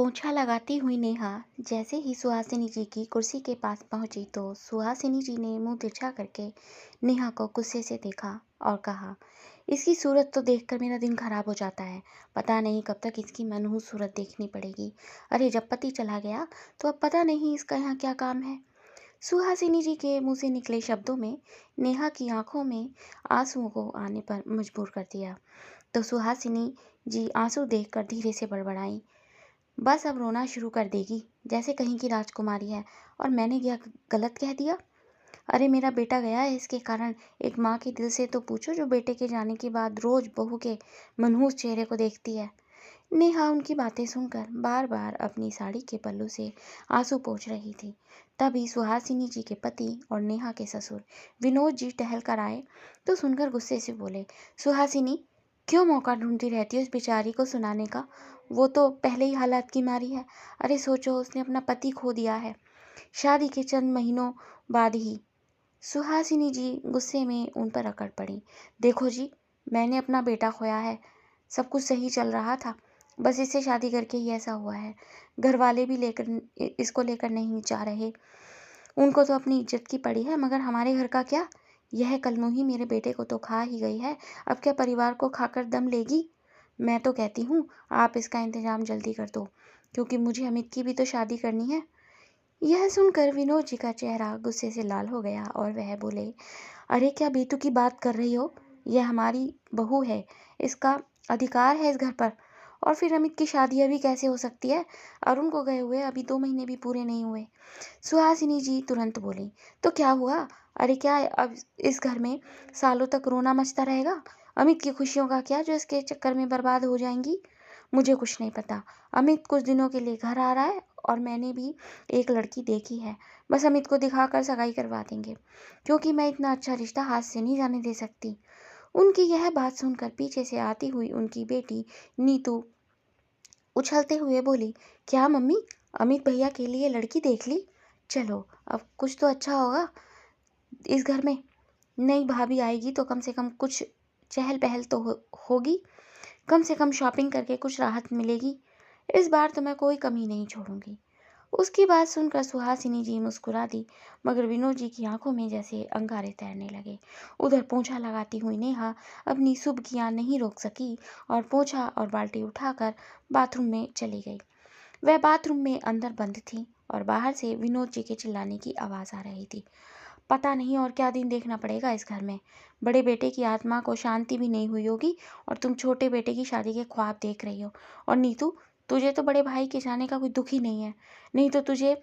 पोंछा लगाती हुई नेहा जैसे ही सुहासिनी जी की कुर्सी के पास पहुंची तो सुहासिनी जी ने मुंह तिरछा करके नेहा को गुस्से से देखा और कहा, इसकी सूरत तो देखकर मेरा दिन खराब हो जाता है। पता नहीं कब तक इसकी मनहूस सूरत देखनी पड़ेगी। अरे जब पति चला गया तो अब पता नहीं इसका यहाँ क्या काम है। सुहासिनी जी के मुंह से निकले शब्दों में नेहा की आंखों में आंसुओं को आने पर मजबूर कर दिया। तो सुहासिनी जी आंसू देखकर धीरे से बड़बड़ाई, बस अब रोना शुरू कर देगी जैसे कहीं की राजकुमारी है। और मैंने क्या गलत कह दिया? अरे मेरा बेटा गया है इसके कारण। एक माँ के दिल से तो पूछो जो बेटे के जाने के बाद रोज बहू के मनहूस चेहरे को देखती है। नेहा उनकी बातें सुनकर बार बार अपनी साड़ी के पल्लू से आंसू पोंछ रही थी। तभी सुहासिनी जी के पति और नेहा के ससुर विनोद जी टहल कर आए तो सुनकर गुस्से से बोले, सुहासिनी क्यों मौका ढूंढती रहती हो इस बेचारी को सुनाने का? वो तो पहले ही हालात की मारी है। अरे सोचो उसने अपना पति खो दिया है शादी के चंद महीनों बाद ही। सुहासिनी जी गुस्से में उन पर अकड़ पड़ी। देखो जी, मैंने अपना बेटा खोया है। सब कुछ सही चल रहा था, बस इससे शादी करके ही ऐसा हुआ है। घर वाले भी इसको लेकर नहीं चाह रहे। उनको तो अपनी इज्जत की पड़ी है, मगर हमारे घर का क्या? यह कलमुही मेरे बेटे को तो खा ही गई है, अब क्या परिवार को खाकर दम लेगी? मैं तो कहती हूँ आप इसका इंतजाम जल्दी कर दो, क्योंकि मुझे अमित की भी तो शादी करनी है। यह सुनकर विनोद जी का चेहरा गुस्से से लाल हो गया और वह बोले, अरे क्या बेतु की बात कर रही हो? यह हमारी बहू है, इसका अधिकार है इस घर पर। और फिर अमित की शादी अभी कैसे हो सकती है? अरुण को गए हुए अभी 2 महीने भी पूरे नहीं हुए। सुहासिनी जी तुरंत बोली, तो क्या हुआ? अरे क्या अब इस घर में सालों तक रोना मचता रहेगा? अमित की खुशियों का क्या जो इसके चक्कर में बर्बाद हो जाएंगी? मुझे कुछ नहीं पता। अमित कुछ दिनों के लिए घर आ रहा है और मैंने भी एक लड़की देखी है। बस अमित को दिखाकर सगाई करवा देंगे, क्योंकि मैं इतना अच्छा रिश्ता हाथ से नहीं जाने दे सकती। उनकी यह बात सुनकर पीछे से आती हुई उनकी बेटी नीतू उछलते हुए बोली, क्या मम्मी, अमित भैया के लिए लड़की देख ली? चलो अब कुछ तो अच्छा होगा इस घर में। नई भाभी आएगी तो कम से कम कुछ चहल पहल तो होगी। कम से कम शॉपिंग करके कुछ राहत मिलेगी। इस बार तो मैं कोई कमी नहीं छोड़ूंगी। उसकी बात सुनकर सुहासिनी जी मुस्कुरा दी, मगर विनोद जी की आंखों में जैसे अंगारे तैरने लगे। उधर पोंछा लगाती हुई नेहा अपनी सुबकियां नहीं रोक सकी और पोंछा और बाल्टी उठाकर बाथरूम में चली गई। वह बाथरूम में अंदर बंद थी और बाहर से विनोद जी के चिल्लाने की आवाज़ आ रही थी। पता नहीं और क्या दिन देखना पड़ेगा इस घर में। बड़े बेटे की आत्मा को शांति भी नहीं हुई होगी और तुम छोटे बेटे की शादी के ख्वाब देख रही हो। और नीतू, तुझे तो बड़े भाई के जाने का कोई दुख ही नहीं है, नहीं तो तुझे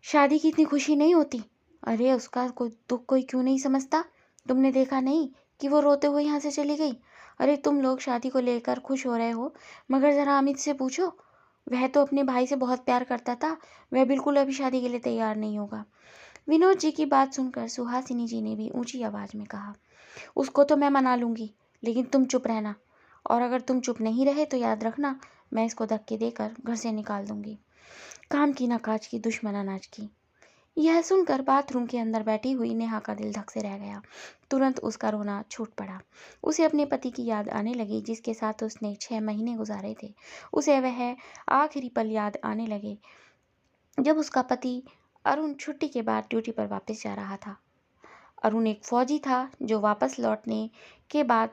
शादी की इतनी खुशी नहीं होती। अरे उसका कोई दुख कोई क्यों नहीं समझता? तुमने देखा नहीं कि वो रोते हुए यहाँ से चली गई? अरे तुम लोग शादी को लेकर खुश हो रहे हो, मगर ज़रा अमित से पूछो, वह तो अपने भाई से बहुत प्यार करता था। वह बिल्कुल अभी शादी के लिए तैयार नहीं होगा। विनोद जी की बात सुनकर सुहासिनी जी ने भी ऊंची आवाज में कहा, उसको तो मैं मना लूंगी, लेकिन तुम चुप रहना। और अगर तुम चुप नहीं रहे तो याद रखना, मैं इसको धक्के देकर घर से निकाल दूंगी। काम की ना काज की, दुश्मन अनाज की। यह सुनकर बाथरूम के अंदर बैठी हुई नेहा का दिल धक से रह गया। तुरंत उसका रोना छूट पड़ा। उसे अपने पति की याद आने लगी जिसके साथ उसने 6 महीने गुजारे थे। उसे वह आखिरी पल याद आने लगे जब उसका पति अरुण छुट्टी के बाद ड्यूटी पर वापस जा रहा था। अरुण एक फौजी था जो वापस लौटने के बाद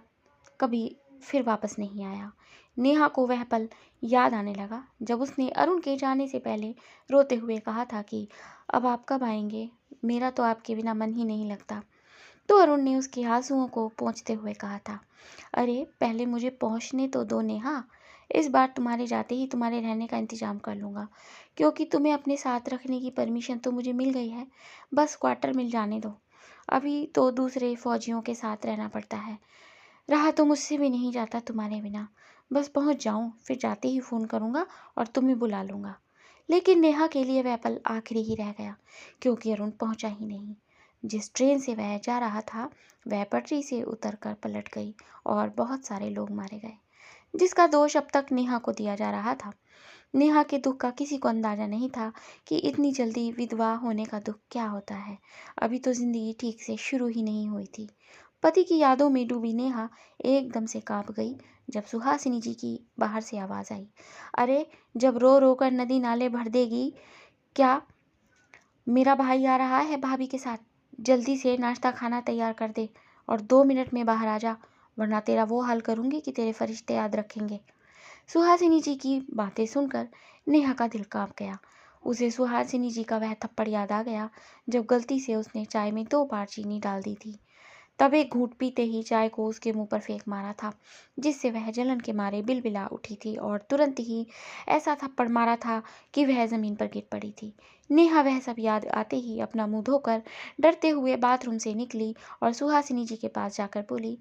कभी फिर वापस नहीं आया। नेहा को वह पल याद आने लगा जब उसने अरुण के जाने से पहले रोते हुए कहा था कि अब आप कब आएंगे, मेरा तो आपके बिना मन ही नहीं लगता। तो अरुण ने उसके आंसुओं को पोंछते हुए कहा था, अरे पहले मुझे पहुंचने तो दो नेहा। इस बार तुम्हारे जाते ही तुम्हारे रहने का इंतजाम कर लूँगा, क्योंकि तुम्हें अपने साथ रखने की परमिशन तो मुझे मिल गई है। बस क्वार्टर मिल जाने दो। अभी तो दूसरे फौजियों के साथ रहना पड़ता है। रहा तो मुझसे भी नहीं जाता तुम्हारे बिना। बस पहुंच जाऊं, फिर जाते ही फ़ोन करूंगा और तुम्हें बुला लूंगा। लेकिन नेहा के लिए वह पल आखिरी ही रह गया, क्योंकि अरुण पहुंचा ही नहीं। जिस ट्रेन से वह जा रहा था वह पटरी से उतरकर पलट गई और बहुत सारे लोग मारे गए, जिसका दोष अब तक नेहा को दिया जा रहा था। नेहा के दुख का किसी को अंदाजा नहीं था कि इतनी जल्दी विधवा होने का दुख क्या होता है। अभी तो जिंदगी ठीक से शुरू ही नहीं हुई थी। पति की यादों में डूबी नेहा एकदम से कांप गई। जब सुहासिनी जी की बाहर से आवाज़ आई, अरे जब रो रो कर नदी नाले भर देगी क्या? मेरा भाई आ रहा है भाभी के साथ, जल्दी से नाश्ता खाना तैयार कर दे और 2 मिनट में बाहर आ जा, वरना तेरा वो हाल करूंगी कि तेरे फरिश्ते याद रखेंगे। सुहासिनी जी की बातें सुनकर नेहा का दिल कांप गया। उसे सुहासिनी जी का वह थप्पड़ याद आ गया जब गलती से उसने चाय में 2 बार चीनी डाल दी थी। तब एक घूंट पीते ही चाय को उसके मुंह पर फेंक मारा था, जिससे वह जलन के मारे बिलबिला उठी थी और तुरंत ही ऐसा थप्पड़ मारा था कि वह जमीन पर गिर पड़ी थी। नेहा वह सब याद आते ही अपना मुंह धोकर डरते हुए बाथरूम से निकली और सुहासिनी जी के पास जाकर बोली,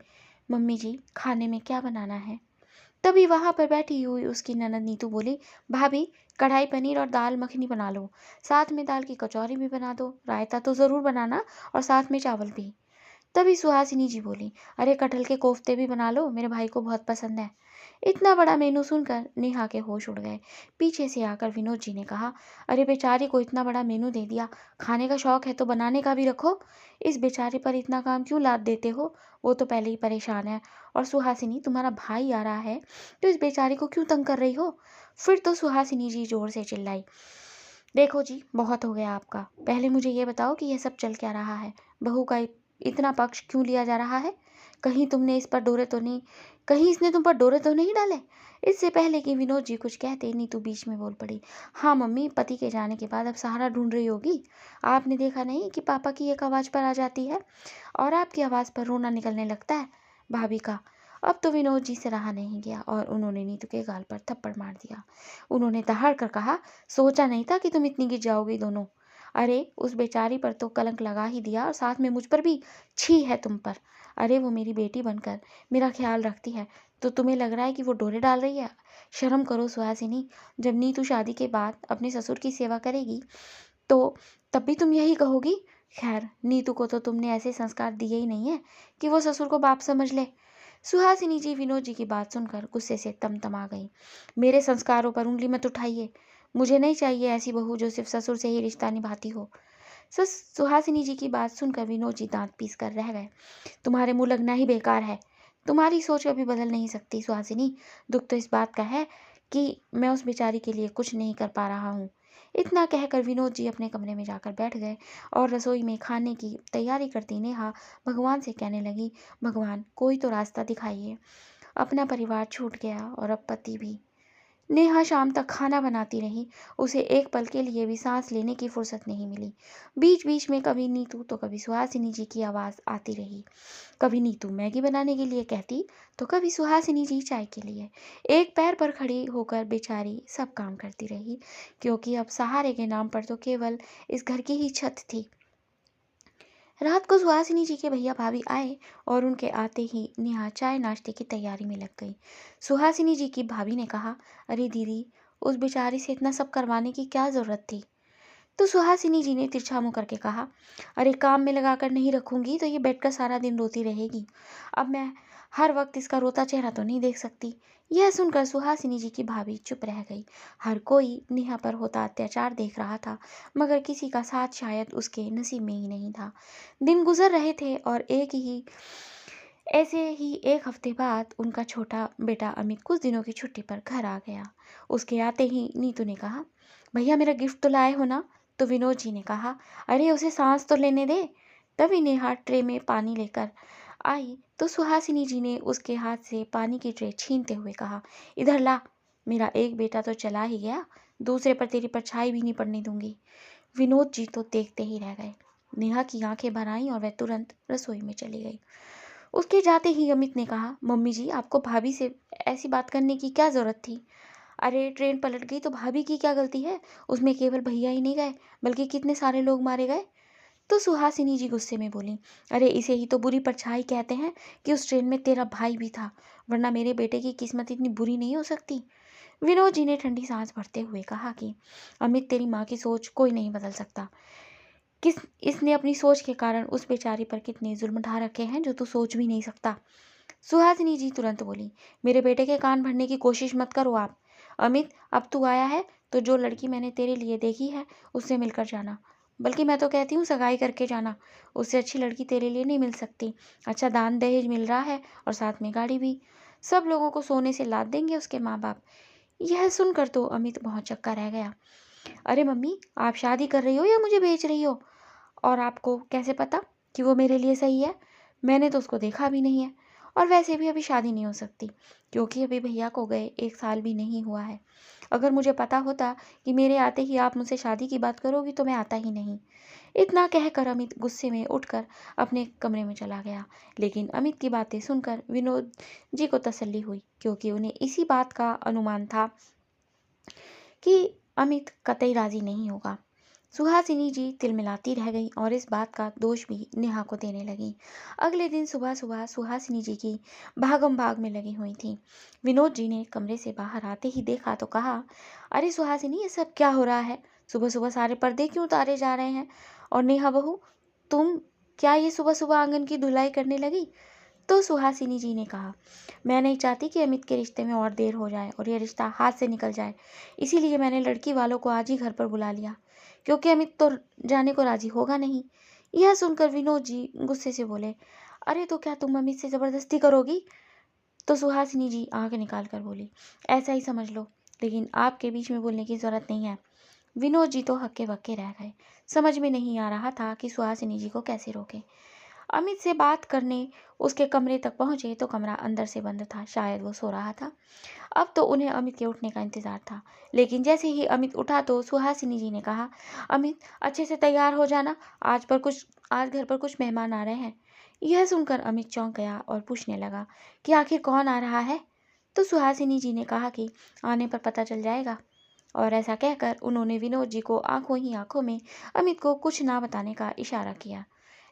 मम्मी जी खाने में क्या बनाना है? तभी वहां पर बैठी हुई उसकी ननद नीतू बोली, भाभी कढ़ाई पनीर और दाल मखनी बना लो, साथ में दाल की कचौरी भी बना दो, रायता तो जरूर बनाना और साथ में चावल भी। तभी सुहासिनी जी बोली, अरे कटहल के कोफ्ते भी बना लो, मेरे भाई को बहुत पसंद है। इतना बड़ा मेनू सुनकर नेहा के होश उड़ गए। पीछे से आकर विनोद जी ने कहा, अरे बेचारी को इतना बड़ा मेनू दे दिया, खाने का शौक है तो बनाने का भी रखो। इस बेचारे पर इतना काम क्यों लाद देते हो? वो तो पहले ही परेशान है, और सुहासिनी तुम्हारा भाई आ रहा है तो इस बेचारी को क्यों तंग कर रही हो? फिर तो सुहासिनी जी जोर से चिल्लाई, देखो जी बहुत हो गया आपका, पहले मुझे ये बताओ कि यह सब चल क्या रहा है? बहू का इतना पक्ष क्यों लिया जा रहा है? कहीं तुमने इस पर डोरे तो नहीं कहीं इसने तुम पर डोरे तो नहीं डाले? इससे पहले कि विनोद जी कुछ कहते नीतू बीच में बोल पड़ी, हाँ मम्मी, पति के जाने के बाद अब सहारा ढूंढ रही होगी। आपने देखा नहीं कि पापा की एक आवाज़ पर आ जाती है और आपकी आवाज़ पर रोना निकलने लगता है भाभी का। अब तो विनोद जी से रहा नहीं गया और उन्होंने नीतू के गाल पर थप्पड़ मार दिया। उन्होंने दहाड़ कर कहा, सोचा नहीं था कि तुम इतनी गिर जाओगी दोनों। अरे उस बेचारी पर तो कलंक लगा ही दिया और साथ में मुझ पर भी। छी है तुम पर। अरे वो मेरी बेटी बनकर मेरा ख्याल रखती है तो तुम्हें लग रहा है कि वो डोरे डाल रही है? शर्म करो सुहासिनी। जब नीतू शादी के बाद अपने ससुर की सेवा करेगी तो तब भी तुम यही कहोगी? खैर नीतू को तो तुमने ऐसे संस्कार दिए ही नहीं है कि वो ससुर को बाप समझ ले। सुहासिनी जी विनोद जी की बात सुनकर गुस्से से तमतमा गई। मेरे संस्कारों पर उंगली मत उठाइए। मुझे नहीं चाहिए ऐसी बहू जो सिर्फ ससुर से ही रिश्ता निभाती हो। सस सुहासिनी जी की बात सुनकर विनोद जी दांत पीस कर रह गए। तुम्हारे मुंह लगना ही बेकार है। तुम्हारी सोच कभी बदल नहीं सकती सुहासिनी। दुख तो इस बात का है कि मैं उस बेचारी के लिए कुछ नहीं कर पा रहा हूँ। इतना कहकर विनोद जी अपने कमरे में जाकर बैठ गए और रसोई में खाने की तैयारी करती नेहा भगवान से कहने लगी, भगवान कोई तो रास्ता दिखाइए। अपना परिवार छूट गया और अब पति भी। नेहा शाम तक खाना बनाती रही। उसे एक पल के लिए भी सांस लेने की फुर्सत नहीं मिली। बीच बीच में कभी नीतू तो कभी सुहासिनी जी की आवाज़ आती रही। कभी नीतू मैगी बनाने के लिए कहती तो कभी सुहासिनी जी चाय के लिए। एक पैर पर खड़ी होकर बेचारी सब काम करती रही, क्योंकि अब सहारे के नाम पर तो केवल इस घर की ही छत थी। रात को सुहासिनी जी के भैया भाभी आए और उनके आते ही नेहा चाय नाश्ते की तैयारी में लग गई। सुहासिनी जी की भाभी ने कहा, अरे दीदी, उस बेचारी से इतना सब करवाने की क्या जरूरत थी? तो सुहासिनी जी ने तिरछा मुंह करके कहा, अरे काम में लगाकर नहीं रखूंगी तो ये बैठकर सारा दिन रोती रहेगी। अब मैं हर वक्त इसका रोता चेहरा तो नहीं देख सकती। यह सुनकर सुहासिनी जी की भाभी चुप रह गई। हर कोई नेहा पर होता अत्याचार देख रहा था, मगर किसी का साथ शायद उसके नसीब में ही नहीं था। दिन गुजर रहे थे और ऐसे ही एक हफ्ते बाद उनका छोटा बेटा अमित कुछ दिनों की छुट्टी पर घर आ गया। उसके आते ही नीतू ने कहा, भैया मेरा गिफ्ट तो लाए हो ना? तो विनोद जी ने कहा, अरे उसे सांस तो लेने दे। तभी नेहा ट्रे में पानी लेकर आई तो सुहासिनी जी ने उसके हाथ से पानी की ट्रे छीनते हुए कहा, इधर ला। मेरा एक बेटा तो चला ही गया, दूसरे पर तेरी परछाई भी नहीं पड़ने दूंगी। विनोद जी तो देखते ही रह गए। नेहा की आंखें भर आईं और वह तुरंत रसोई में चली गई। उसके जाते ही अमित ने कहा, मम्मी जी आपको भाभी से ऐसी बात करने की क्या जरूरत थी? अरे ट्रेन पलट गई तो भाभी की क्या गलती है? उसमें केवल भैया ही नहीं गए बल्कि कितने सारे लोग मारे गए। तो सुहासिनी जी गुस्से में बोली, अरे इसे ही तो बुरी परछाई कहते हैं कि उस ट्रेन में तेरा भाई भी था, वरना मेरे बेटे की किस्मत इतनी बुरी नहीं हो सकती। विनोद जी ने ठंडी सांस भरते हुए कहा कि अमित, तेरी माँ की सोच कोई नहीं बदल सकता। किस इसने अपनी सोच के कारण उस बेचारी पर कितने जुल्म ढा रखे हैं जो तू सोच भी नहीं सकता। सुहासिनी जी तुरंत बोली, मेरे बेटे के कान भरने की कोशिश मत करो आप। अमित, अब तू आया है तो जो लड़की मैंने तेरे लिए देखी है उससे मिलकर जाना, बल्कि मैं तो कहती हूँ सगाई करके जाना। उससे अच्छी लड़की तेरे लिए नहीं मिल सकती। अच्छा दान दहेज मिल रहा है और साथ में गाड़ी भी। सब लोगों को सोने से लाद देंगे उसके माँ बाप। यह सुनकर तो अमित बहुत चक्का रह गया। अरे मम्मी, आप शादी कर रही हो या मुझे बेच रही हो? और आपको कैसे पता कि वो मेरे लिए सही है? मैंने तो उसको देखा भी नहीं है। और वैसे भी अभी शादी नहीं हो सकती, क्योंकि अभी भैया को गए 1 साल भी नहीं हुआ है। अगर मुझे पता होता कि मेरे आते ही आप मुझसे शादी की बात करोगी तो मैं आता ही नहीं। इतना कहकर अमित गुस्से में उठकर अपने कमरे में चला गया। लेकिन अमित की बातें सुनकर विनोद जी को तसल्ली हुई, क्योंकि उन्हें इसी बात का अनुमान था कि अमित कतई राजी नहीं होगा। सुहासिनी जी तिलमिलाती रह गई और इस बात का दोष भी नेहा को देने लगी। अगले दिन सुबह सुबह सुहासिनी जी की भागम भाग में लगी हुई थी। विनोद जी ने कमरे से बाहर आते ही देखा तो कहा, अरे सुहासिनी, ये सब क्या हो रहा है? सुबह सुबह सारे पर्दे क्यों उतारे जा रहे हैं? और नेहा बहू, तुम क्या ये सुबह सुबह आंगन की धुलाई करने लगी? तो सुहासिनी जी ने कहा, मैं नहीं चाहती कि अमित के रिश्ते में और देर हो जाए और ये रिश्ता हाथ से निकल जाए। इसीलिए मैंने लड़की वालों को आज ही घर पर बुला लिया, क्योंकि अमित तो जाने को राजी होगा नहीं। यह सुनकर विनोद जी गुस्से से बोले, अरे तो क्या तुम अमित से जबरदस्ती करोगी? तो सुहासिनी जी आंख निकाल कर बोली, ऐसा ही समझ लो, लेकिन आपके बीच में बोलने की जरूरत नहीं है। विनोद जी तो हक्के बक्के रह गए। समझ में नहीं आ रहा था कि सुहासिनी जी को कैसे रोके। अमित से बात करने उसके कमरे तक पहुंचे तो कमरा अंदर से बंद था, शायद वो सो रहा था। अब तो उन्हें अमित के उठने का इंतजार था। लेकिन जैसे ही अमित उठा तो सुहासिनी जी ने कहा, अमित अच्छे से तैयार हो जाना, आज घर पर कुछ मेहमान आ रहे हैं। यह सुनकर अमित चौंक गया और पूछने लगा कि आखिर कौन आ रहा है? तो सुहासिनी जी ने कहा कि आने पर पता चल जाएगा। और ऐसा कहकर उन्होंने विनोद जी को आंखों ही आंखों में अमित को कुछ ना बताने का इशारा किया।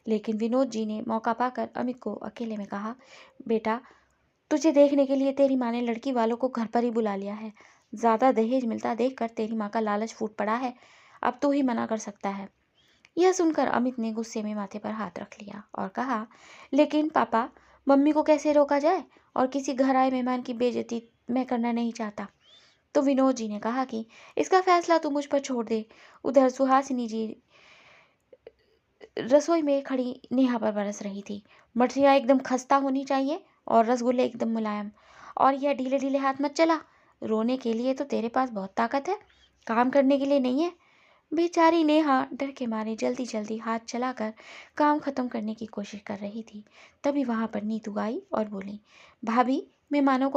लेकिन विनोद जी ने मौका पाकर अमित को अकेले में कहा, बेटा, तुझे देखने के लिए तेरी माँ ने लड़की वालों को घर पर ही बुला लिया है। ज्यादा दहेज मिलता देखकर तेरी माँ का लालच फूट पड़ा है। अब तू ही मना कर सकता है। यह सुनकर अमित ने गुस्से में माथे पर हाथ रख लिया और कहा, लेकिन पापा, मम्मी को कैसे रोका जाए? और किसी घर आए मेहमान की बेइज्जती मैं करना नहीं चाहता। तो विनोद जी ने कहा कि इसका फैसला तू मुझ पर छोड़ दे। उधर सुहासिनी जी रसोई में खड़ी नेहा पर बरस रही थी। मठरिया एकदम खस्ता होनी चाहिए और रसगुल्ले एकदम मुलायम। और यह ढीले ढीले हाथ मत चला। रोने के लिए तो तेरे पास बहुत ताकत है, काम करने के लिए नहीं है। बेचारी नेहा डर के मारे जल्दी जल्दी हाथ चलाकर काम खत्म करने की कोशिश कर रही थी। तभी वहां पर नीतू आई और बोली, भाभी, मेहमानों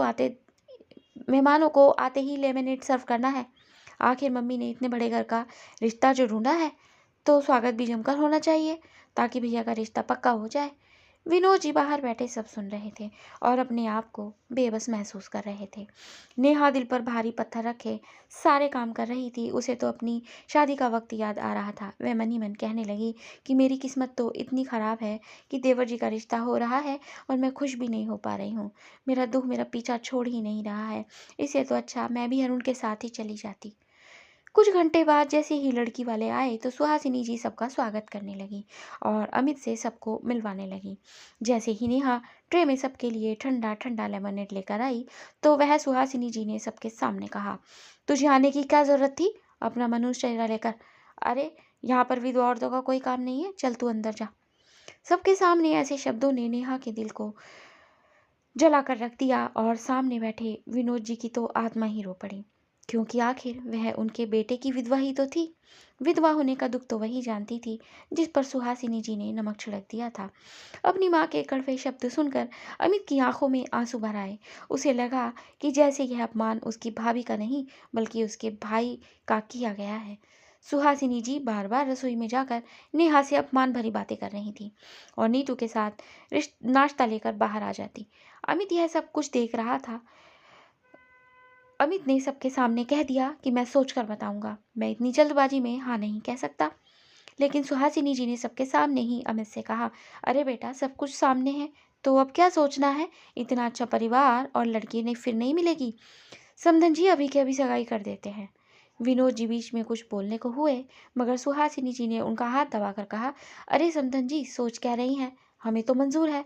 को आते ही लेमनेड सर्व करना है। आखिर मम्मी ने इतने बड़े घर का रिश्ता जो ढूंढा है, तो स्वागत भी जमकर होना चाहिए, ताकि भैया का रिश्ता पक्का हो जाए। विनोद जी बाहर बैठे सब सुन रहे थे और अपने आप को बेबस महसूस कर रहे थे। नेहा दिल पर भारी पत्थर रखे सारे काम कर रही थी। उसे तो अपनी शादी का वक्त याद आ रहा था। वह मन ही मन कहने लगी कि मेरी किस्मत तो इतनी खराब है कि देवर जी का रिश्ता हो रहा है और मैं खुश भी नहीं हो पा रही हूँ। मेरा दुख मेरा पीछा छोड़ ही नहीं रहा है। इससे तो अच्छा मैं भी अरुण के साथ ही चली जाती। कुछ घंटे बाद जैसे ही लड़की वाले आए तो सुहासिनी जी सबका स्वागत करने लगी और अमित से सबको मिलवाने लगी। जैसे ही नेहा ट्रे में सबके लिए ठंडा ठंडा लेमनेड लेकर आई तो वह सुहासिनी जी ने सबके सामने कहा, तुझे आने की क्या जरूरत थी अपना मनुष्य चेहरा लेकर? अरे, यहाँ पर विधवा औरतों का कोई काम नहीं है, चल तू अंदर जा। सबके सामने ऐसे शब्दों ने नेहा के दिल को जला कर रख दिया और सामने बैठे विनोद जी की तो आत्मा ही रो पड़ी, क्योंकि आखिर वह उनके बेटे की विधवा ही तो थी। विधवा होने का दुख तो वही जानती थी जिस पर सुहासिनी जी ने नमक छिड़क दिया था। अपनी माँ के कड़वे शब्द सुनकर अमित की आंखों में आंसू भर आए। उसे लगा कि जैसे यह अपमान उसकी भाभी का नहीं बल्कि उसके भाई का किया गया है। सुहासिनी जी बार बार रसोई में जाकर नेहा से अपमान भरी बातें कर रही थी और नीतू के साथ नाश्ता लेकर बाहर आ जाती। अमित यह सब कुछ देख रहा था। अमित ने सबके सामने कह दिया कि मैं सोचकर बताऊंगा, मैं इतनी जल्दबाजी में हाँ नहीं कह सकता। लेकिन सुहासिनी जी ने सबके सामने ही अमित से कहा, अरे बेटा, सब कुछ सामने है तो अब क्या सोचना है? इतना अच्छा परिवार और लड़की ने फिर नहीं मिलेगी। समधन जी अभी के अभी सगाई कर देते हैं। विनोद जी बीच में कुछ बोलने को हुए, मगर सुहासिनी जी ने उनका हाथ दबाकर कहा, अरे समधन जी, सोच क्या रही हैं? हमें तो मंजूर है।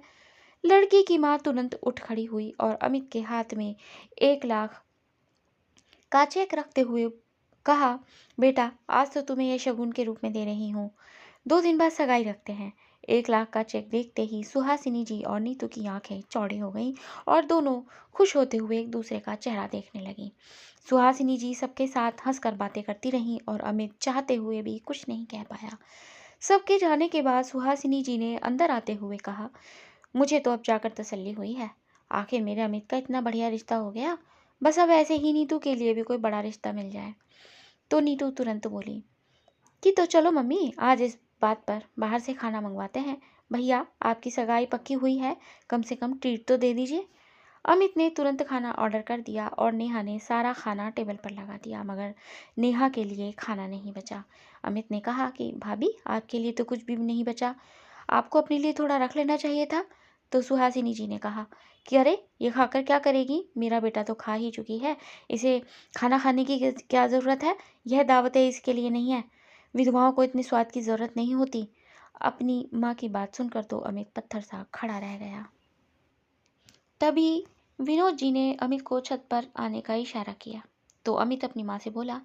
लड़की की माँ तुरंत उठ खड़ी हुई और अमित के हाथ में 1 लाख का चेक रखते हुए कहा, बेटा, आज तो तुम्हें यह शगुन के रूप में दे रही हूँ। 2 दिन बाद सगाई रखते हैं। 1 लाख का चेक देखते ही सुहासिनी जी और नीतू की आंखें चौड़ी हो गईं और दोनों खुश होते हुए एक दूसरे का चेहरा देखने लगी। सुहासिनी जी सबके साथ हंसकर बातें करती रहीं और अमित चाहते हुए भी कुछ नहीं कह पाया। सबके जाने के बाद सुहासिनी जी ने अंदर आते हुए कहा, मुझे तो अब जाकर तसल्ली हुई है। आखिर मेरे अमित का इतना बढ़िया रिश्ता हो गया। बस अब ऐसे ही नीतू के लिए भी कोई बड़ा रिश्ता मिल जाए। तो नीतू तुरंत बोली कि तो चलो मम्मी, आज इस बात पर बाहर से खाना मंगवाते हैं। भैया, आपकी सगाई पक्की हुई है, कम से कम ट्रीट तो दे दीजिए। अमित ने तुरंत खाना ऑर्डर कर दिया और नेहा ने सारा खाना टेबल पर लगा दिया, मगर नेहा के लिए खाना नहीं बचा। अमित ने कहा कि भाभी, आपके लिए तो कुछ भी नहीं बचा, आपको अपने लिए थोड़ा रख लेना चाहिए था। तो सुहासिनी जी ने कहा कि अरे, ये खाकर क्या करेगी, मेरा बेटा तो खा ही चुकी है, इसे खाना खाने की क्या ज़रूरत है, यह दावतें इसके लिए नहीं है, विधवाओं को इतने स्वाद की ज़रूरत नहीं होती। अपनी माँ की बात सुनकर तो अमित पत्थर सा खड़ा रह गया। तभी विनोद जी ने अमित को छत पर आने का इशारा किया। तो अमित अपनी माँ से बोला,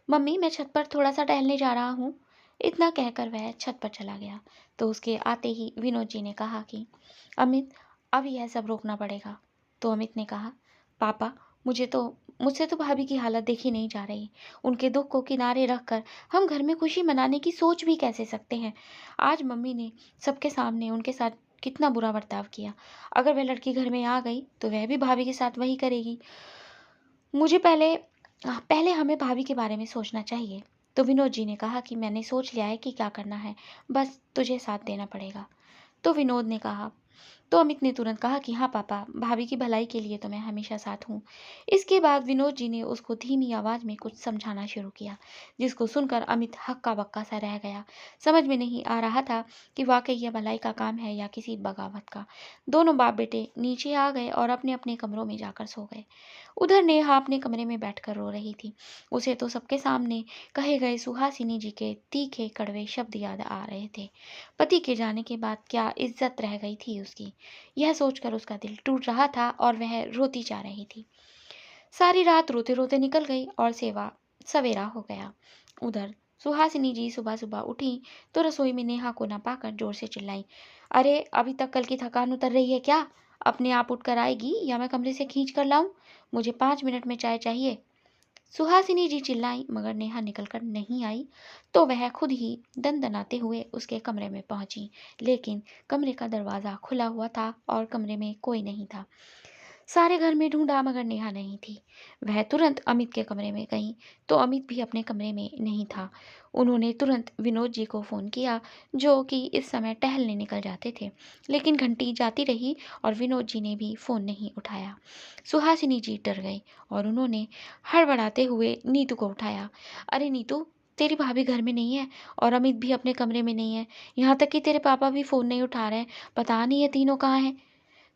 मम्मी, मैं छत पर थोड़ा सा टहलने जा रहा हूँ। इतना कहकर वह छत पर चला गया। तो उसके आते ही विनोद जी ने कहा कि अमित, अब यह सब रोकना पड़ेगा। तो अमित ने कहा, पापा, मुझसे तो भाभी की हालत देखी नहीं जा रही। उनके दुख को किनारे रखकर हम घर में खुशी मनाने की सोच भी कैसे सकते हैं। आज मम्मी ने सबके सामने उनके साथ कितना बुरा बर्ताव किया। अगर वह लड़की घर में आ गई तो वह भी भाभी के साथ वही करेगी। मुझे पहले हमें भाभी के बारे में सोचना चाहिए। तो विनोद जी ने कहा कि मैंने सोच लिया है कि क्या करना है, बस तुझे साथ देना पड़ेगा। तो विनोद ने कहा तो अमित ने तुरंत कहा कि हाँ पापा, भाभी की भलाई के लिए तो मैं हमेशा साथ हूँ। इसके बाद विनोद जी ने उसको धीमी आवाज में कुछ समझाना शुरू किया, जिसको सुनकर अमित हक्का बक्का सा रह गया। समझ में नहीं आ रहा था कि वाकई यह भलाई का काम है या किसी बगावत का। दोनों बाप बेटे नीचे आ गए और अपने अपने कमरों में जाकर सो गए। उधर नेहा अपने कमरे में बैठकर रो रही थी। उसे तो सबके सामने कहे गए सुहासिनी जी के तीखे कड़वे शब्द याद आ रहे थे। पति के जाने के बाद क्या इज्जत रह गई थी उसकी, यह सोचकर उसका दिल टूट रहा था और वह रोती जा रही थी। सारी रात रोते रोते निकल गई और सवेरा हो गया। उधर सुहासिनी जी सुबह सुबह उठी तो रसोई में नेहा को न पाकर जोर से चिल्लाई, अरे, अभी तक कल की थकान उतर रही है क्या? अपने आप उठकर आएगी या मैं कमरे से खींच कर लाऊं? मुझे 5 मिनट में चाय चाहिए। सुहासिनी जी चिल्लाई, मगर नेहा निकलकर नहीं आई। तो वह खुद ही दनदनाते हुए उसके कमरे में पहुंची, लेकिन कमरे का दरवाज़ा खुला हुआ था और कमरे में कोई नहीं था। सारे घर में ढूंढा मगर नेहा नहीं थी। वह तुरंत अमित के कमरे में गई तो अमित भी अपने कमरे में नहीं था। उन्होंने तुरंत विनोद जी को फ़ोन किया, जो कि इस समय टहलने निकल जाते थे, लेकिन घंटी जाती रही और विनोद जी ने भी फ़ोन नहीं उठाया। सुहासिनी जी डर गई और उन्होंने हड़बड़ाते हुए नीतू को उठाया। अरे नीतू, तेरी भाभी घर में नहीं है और अमित भी अपने कमरे में नहीं है, यहाँ तक कि तेरे पापा भी फ़ोन नहीं उठा रहे हैं। पता नहीं ये तीनों कहाँ हैं।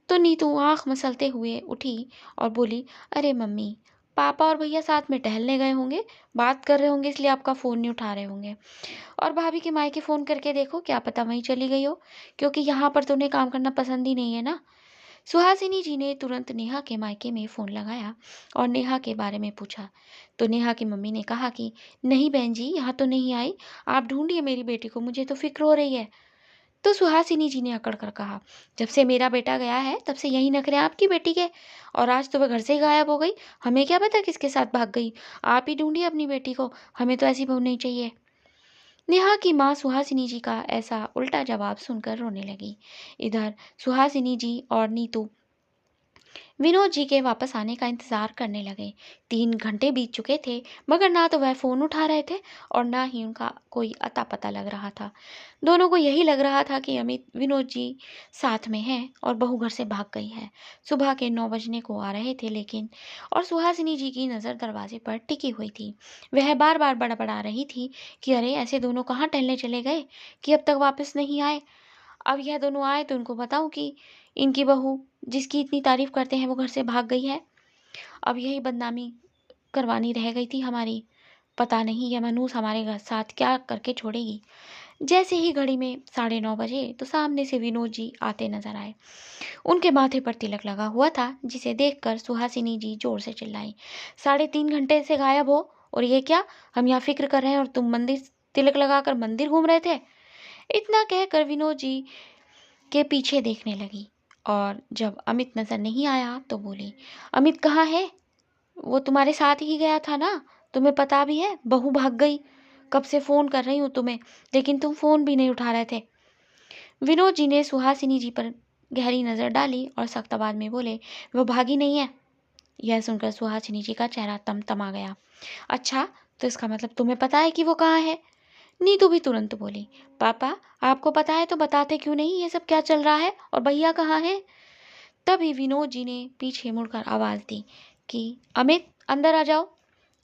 तो नीतू आँख मसलते हुए उठी और बोली, अरे मम्मी, पापा और भैया साथ में टहलने गए होंगे, बात कर रहे होंगे, इसलिए आपका फ़ोन नहीं उठा रहे होंगे। और भाभी के मायके फ़ोन करके देखो, क्या पता वहीं चली गई हो, क्योंकि यहाँ पर तो उन्हें काम करना पसंद ही नहीं है ना। सुहासिनी जी ने तुरंत नेहा के मायके में फ़ोन लगाया और नेहा के बारे में पूछा। तो नेहा की मम्मी ने कहा कि नहीं बहन जी, यहाँ तो नहीं आई, आप ढूंढिए मेरी बेटी को, मुझे तो फिक्र हो रही है। तो सुहासिनी जी ने अकड़ कर कहा, जब से मेरा बेटा गया है तब से यही नखरे आपकी बेटी के, और आज तो वह घर से ही गायब हो गई। हमें क्या पता किसके साथ भाग गई। आप ही ढूंढिए अपनी बेटी को, हमें तो ऐसी बहू नहीं चाहिए। नेहा की माँ सुहासिनी जी का ऐसा उल्टा जवाब सुनकर रोने लगी। इधर सुहासिनी जी और नीतू विनोद जी के वापस आने का इंतजार करने लगे। 3 घंटे बीत चुके थे, मगर ना तो वह फोन उठा रहे थे और ना ही उनका कोई अता पता लग रहा था। दोनों को यही लग रहा था कि अमित विनोद जी साथ में हैं और बहू घर से भाग गई है। सुबह के 9 बजने को आ रहे थे, लेकिन और सुहासिनी जी की नज़र दरवाजे पर टिकी हुई थी। वह बार बार बड़बड़ा रही थी कि अरे, ऐसे दोनों कहाँ टहलने चले गए कि अब तक वापस नहीं आए। अब यह दोनों आए तो उनको बताऊं कि इनकी बहू, जिसकी इतनी तारीफ करते हैं, वो घर से भाग गई है। अब यही बदनामी करवानी रह गई थी हमारी। पता नहीं यह मनूस हमारे घर साथ क्या करके छोड़ेगी। जैसे ही घड़ी में 9:30 बजे तो सामने से विनोद जी आते नजर आए। उनके माथे पर तिलक लगा हुआ था, जिसे देखकर सुहासिनी जी जोर से चिल्लाई, 3.5 घंटे से गायब हो, और ये क्या, हम यहाँ फिक्र कर रहे हैं और तुम मंदिर तिलक लगाकर मंदिर घूम रहे थे। इतना कहकर विनोद जी के पीछे देखने लगी और जब अमित नजर नहीं आया तो बोली, अमित कहाँ है? वो तुम्हारे साथ ही गया था ना? तुम्हें पता भी है बहू भाग गई। कब से फोन कर रही हूँ तुम्हें, लेकिन तुम फोन भी नहीं उठा रहे थे। विनोद जी ने सुहासिनी जी पर गहरी नजर डाली और सख्त आवाज में बोले, वो भागी नहीं है। यह सुनकर सुहासिनी जी का चेहरा तमतमा गया। अच्छा, तो इसका मतलब तुम्हें पता है कि वो कहाँ है? नीतू भी तुरंत बोली, पापा आपको पता है तो बताते क्यों नहीं ये सब क्या चल रहा है, और भैया कहाँ है? तभी विनोद जी ने पीछे मुड़कर आवाज दी कि अमित अंदर आ जाओ।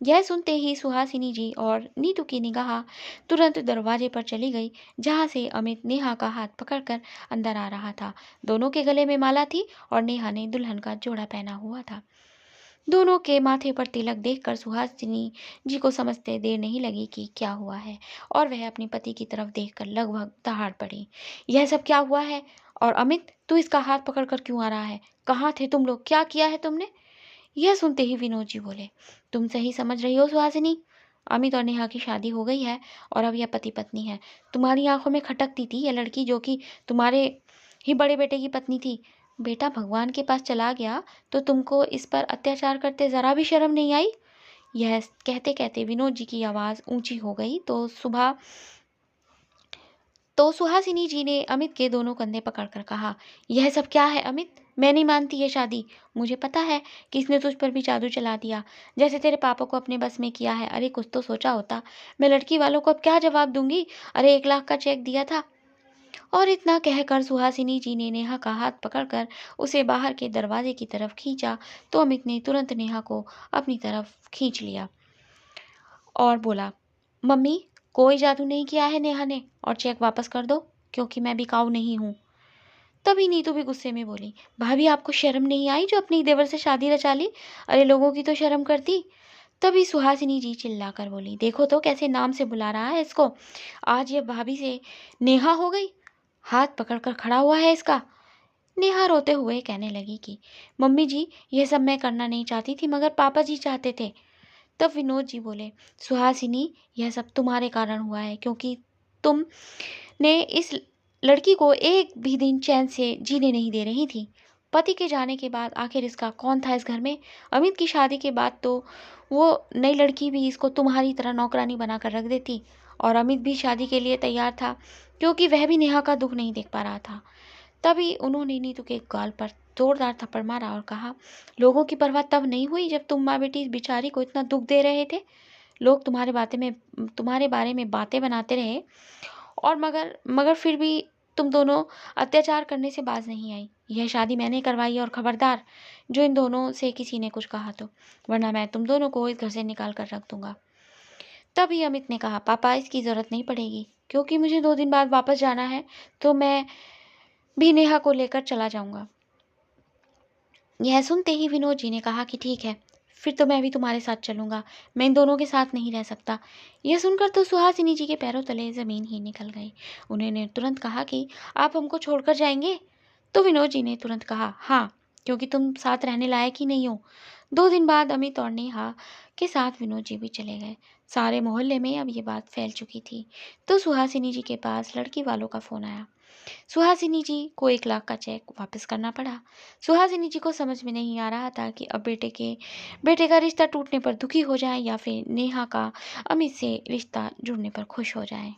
यह सुनते ही सुहासिनी जी और नीतू की निगाह तुरंत दरवाजे पर चली गई, जहां से अमित नेहा का हाथ पकड़कर अंदर आ रहा था। दोनों के गले में माला थी और नेहा ने दुल्हन का जोड़ा पहना हुआ था। दोनों के माथे पर तिलक देखकर सुहासिनी जी को समझते देर नहीं लगी कि क्या हुआ है, और वह अपने पति की तरफ देखकर लगभग दहाड़ पड़ी। यह सब क्या हुआ है? और अमित, तू इसका हाथ पकड़कर क्यों आ रहा है? कहाँ थे तुम लोग? क्या किया है तुमने? यह सुनते ही विनोद जी बोले, तुम सही समझ रही हो सुहासिनी। अमित और नेहा की शादी हो गई है और अब यह पति पत्नी है। तुम्हारी आंखों में खटकती थी यह लड़की जो कि तुम्हारे ही बड़े बेटे की पत्नी थी। बेटा भगवान के पास चला गया तो तुमको इस पर अत्याचार करते जरा भी शर्म नहीं आई? यह कहते कहते विनोद जी की आवाज ऊंची हो गई तो सुहासिनी जी ने अमित के दोनों कंधे पकड़कर कहा, यह सब क्या है अमित? मैं नहीं मानती ये शादी। मुझे पता है कि इसने तुझ पर भी जादू चला दिया, जैसे तेरे पापा को अपने बस में किया है। अरे कुछ तो सोचा होता। मैं लड़की वालों को अब क्या जवाब दूंगी? अरे 1 लाख का चेक दिया था। और इतना कहकर सुहासिनी जी ने नेहा का हाथ पकड़कर उसे बाहर के दरवाजे की तरफ खींचा तो अमित ने तुरंत नेहा को अपनी तरफ खींच लिया और बोला, मम्मी कोई जादू नहीं किया है नेहा ने, और चेक वापस कर दो क्योंकि मैं बिकाऊ नहीं हूँ। तभी नीतू भी गुस्से में बोली, भाभी आपको शर्म नहीं आई जो अपनी देवर से शादी रचा ली? अरे लोगों की तो शर्म करती। तभी सुहासिनी जी चिल्लाकर बोली, देखो तो कैसे नाम से बुला रहा है इसको। आज ये भाभी से नेहा हो गई, हाथ पकड़कर खड़ा हुआ है इसका। नेहा रोते हुए कहने लगी कि मम्मी जी यह सब मैं करना नहीं चाहती थी, मगर पापा जी चाहते थे। तब विनोद जी बोले, सुहासिनी यह सब तुम्हारे कारण हुआ है, क्योंकि तुमने इस लड़की को एक भी दिन चैन से जीने नहीं दे रही थी। पति के जाने के बाद आखिर इसका कौन था इस घर में? अमित की शादी के बाद तो वो नई लड़की भी इसको तुम्हारी तरह नौकरानी बनाकर रख देती, और अमित भी शादी के लिए तैयार था क्योंकि वह भी नेहा का दुख नहीं देख पा रहा था। तभी उन्होंने नीतू के गाल पर जोरदार थप्पड़ मारा और कहा, लोगों की परवाह तब नहीं हुई जब तुम माँ बेटी इस बिचारी को इतना दुख दे रहे थे। लोग तुम्हारे बारे में बातें बनाते रहे, और मगर मगर फिर भी तुम दोनों अत्याचार करने से बाज नहीं आई। यह शादी मैंने करवाई, और खबरदार जो इन दोनों से किसी ने कुछ कहा तो, वरना मैं तुम दोनों को इस घर से निकाल कर रख दूंगा। तभी अमित ने कहा, पापा इसकी जरूरत नहीं पड़ेगी, क्योंकि मुझे 2 दिन बाद वापस जाना है, तो मैं भी नेहा को लेकर चला जाऊंगा। यह सुनते ही विनोद जी ने कहा कि ठीक है, फिर तो मैं भी तुम्हारे साथ चलूंगा। मैं इन दोनों के साथ नहीं रह सकता। यह सुनकर तो सुहासिनी जी के पैरों तले जमीन ही निकल गई। उन्होंने तुरंत कहा कि आप हमको छोड़कर जाएंगे? तो विनोद जी ने तुरंत कहा, हाँ, क्योंकि तुम साथ रहने लायक ही नहीं हो। 2 दिन बाद अमित और नेहा के साथ विनोद जी भी चले गए। सारे मोहल्ले में अब ये बात फैल चुकी थी। तो सुहासिनी जी के पास लड़की वालों का फोन आया। सुहासिनी जी को 1 लाख का चेक वापस करना पड़ा। सुहासिनी जी को समझ में नहीं आ रहा था कि अब बेटे का रिश्ता टूटने पर दुखी हो जाए या फिर नेहा का अमित से रिश्ता जुड़ने पर खुश हो जाए।